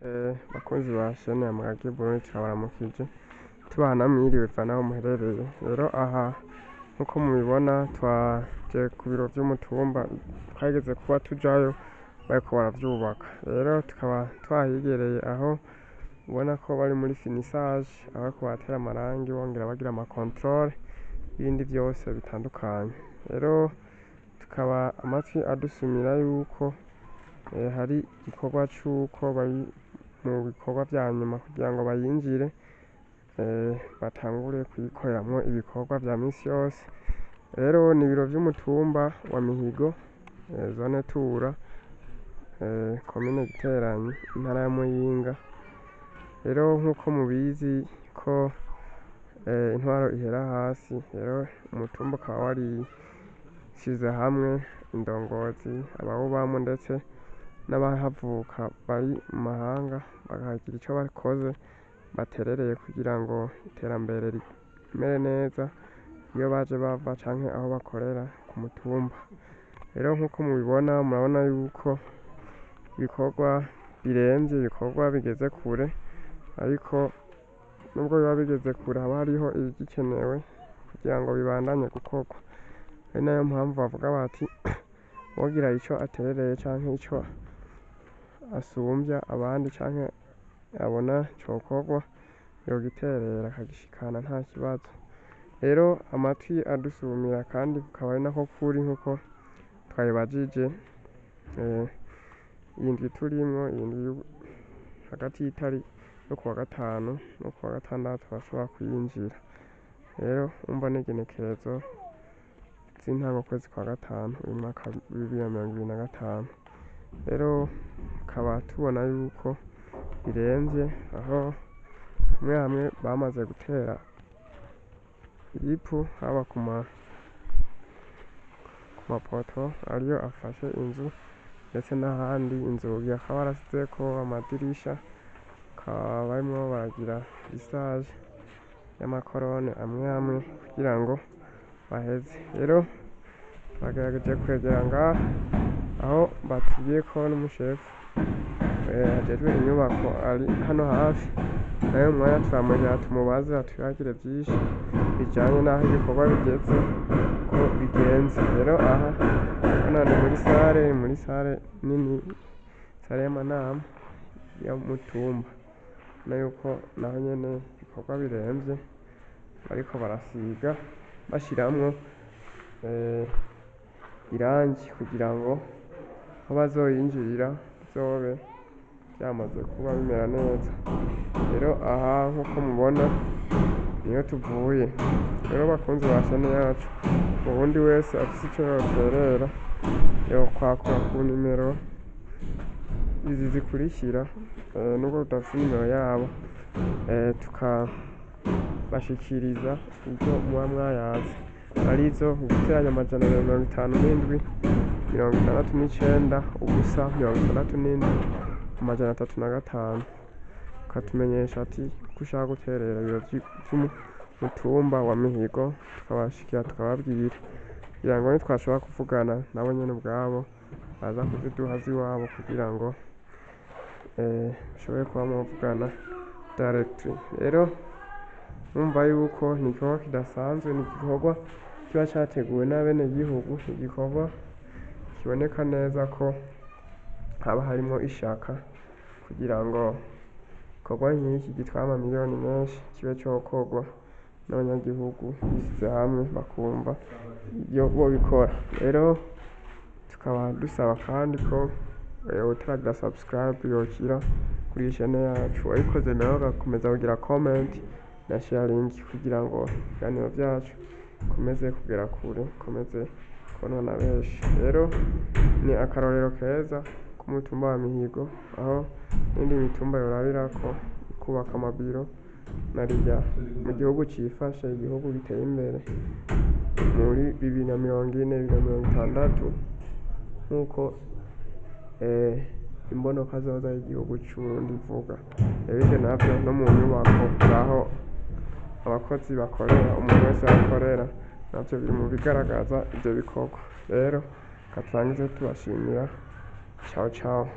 Bakunzi ba chaîne ya Mugage Burundi turabaramukije tubana mwiriwe bivana aho muherereye. Rero aha nkuko mubibona twaje ku biro vy'umutumba, twageze kuba tujayo bariko baravyubaka. Rero tukaba twahigereye aho ubona ko bari muri finissage, aho bariko baratera amarangi bongera bagira ama controle ibindi vyose bitandukanye. Rero tukaba amatwi adusumira yuko hari igikorwa c'uko bari mu bikorwa vya nyuma kugira ngo bayinjire batangure kuyikoreramwo ibikorwa vya misi yose. Rero ni ibiro vy'umutumba wa Mihigo, zone Tura, komine Giteranyi, intara ya Muyinga. Rero nkuko mubizi ko intwaro ihera hasi, rero umutumba ukaba warishize hamwe indongozi, abawubamwo ndetse n'abahavuka bari mu mahanga bakagira ico bakoze baterereye kugira ngo iterambere rimere neza iyo baje bava canke aho bakorera ku mutumba. Rero nkuko mubibona murabona yuko ibikorwa biremvye, ibikorwa bigeze kure, ariko nubwo biba bigeze kure haba hariho ibigikenewe kugira ngo bibandanye gukorwa. Ari nayo mpamvu bavuga bati uwogira ico aterereye canke ico asumvya abandi canke abona cokorwa yogiterera akagishikana nta kibazo. Rero amatwi adusumira kandi kukaba ari nako kuri nkuko twabibajije, iyi ndwi turimwo, iyi ndwi hagati y'itari yo kuwa gatanu no kuwa gatandatu bashobora kuyinjira. Rero urumva n'igenekerezo z'intango kwezi kwa gatanu uyu mwaka 2025. Rero tukaba tubona yuko biremvye, aho hamwe hamwe bamaze gutera ibipu haba ku mapoto ariyo afashe inzu, ndetse n'ahandi inzugi bakaba barasizeko amadirisha, bakaba barimwo baragira lissage y'amakorone amwe amwe kugira ngo baheze. Rero bagerageje kwegera ngaha aho batubwiye ko n'umushefu ajejwe inyubako ari hano hafi, nayo mwanya turamwegera tumubaze atuyagire vyinshi bijanye n'aho ibikorwa bigeze ko bigenze. Rero aha hano ni muri sare nini, sare y'amanama y'umutumba, na yuko naho nyene ibikorwa biremvye bariko barasiga bashiramwo irangi kugira ngo aho bazoyinjirira bizobe vyamaze kuba bimera neza. Rero aha nkuko mubona niyo tuvuye. Rero bakunzi ba chaîne yacu, uwundi wese afise ico yoterera yokwakura ku nimero izi zikurikira, nubwo tudafise nimero yabo tukabashikiriza ivyo muba mwayaze, arizo guteranya 257 69 ubusa 67 305, ukatumenyesha ati ko ushaka guterera ibiro vy'umutumba wa Mihigo, tukabashikira tukababwira kugira ngo nitwashobora kuvugana nabo nyene ubwabo baza kuziduha ziwabo kugira ngo bashobore kuba mwovugana direct. Rero mwumva yuko ni igikorwa kidasanzwe, ni igikorwa kiba categuwe n'abenegihugu, igikorwa kiboneka neza ko haba harimwo ishaka kugira ngo igikorwa nk'iki gitware amamiliyoni menshi kibe cokorwa n'abanyagihugu bishyize hamwe bakumva iyo bobikora. Rero tukaba dusaba kandi ko utaragira subscribe yokira kuri iyi chaîne yacu, wayikoze nawe ugakomeza kugira comment na sharing kugira ngo ibiganiro vyacu bikomeze kugera kure, bikomeze kubonwa na benshi. Rero ni akarorero keza k'umutumba wa Mihigo, aho n'indi mitumba yorabirako kubaka amabiro narirya mu gihugu cifashe, igihugu giteye imbere muri 2040 2060 nkuko imbonoka zoza y'igihugu c'Uburundi ivuga. Rero ivyo navyo no mu nyubako aho abakozi bakorera, umuntu wese akorera, navyo biri mu bigaragaza ivyo bikorwa. Rero katurangize tubashimira. Ciao ciao.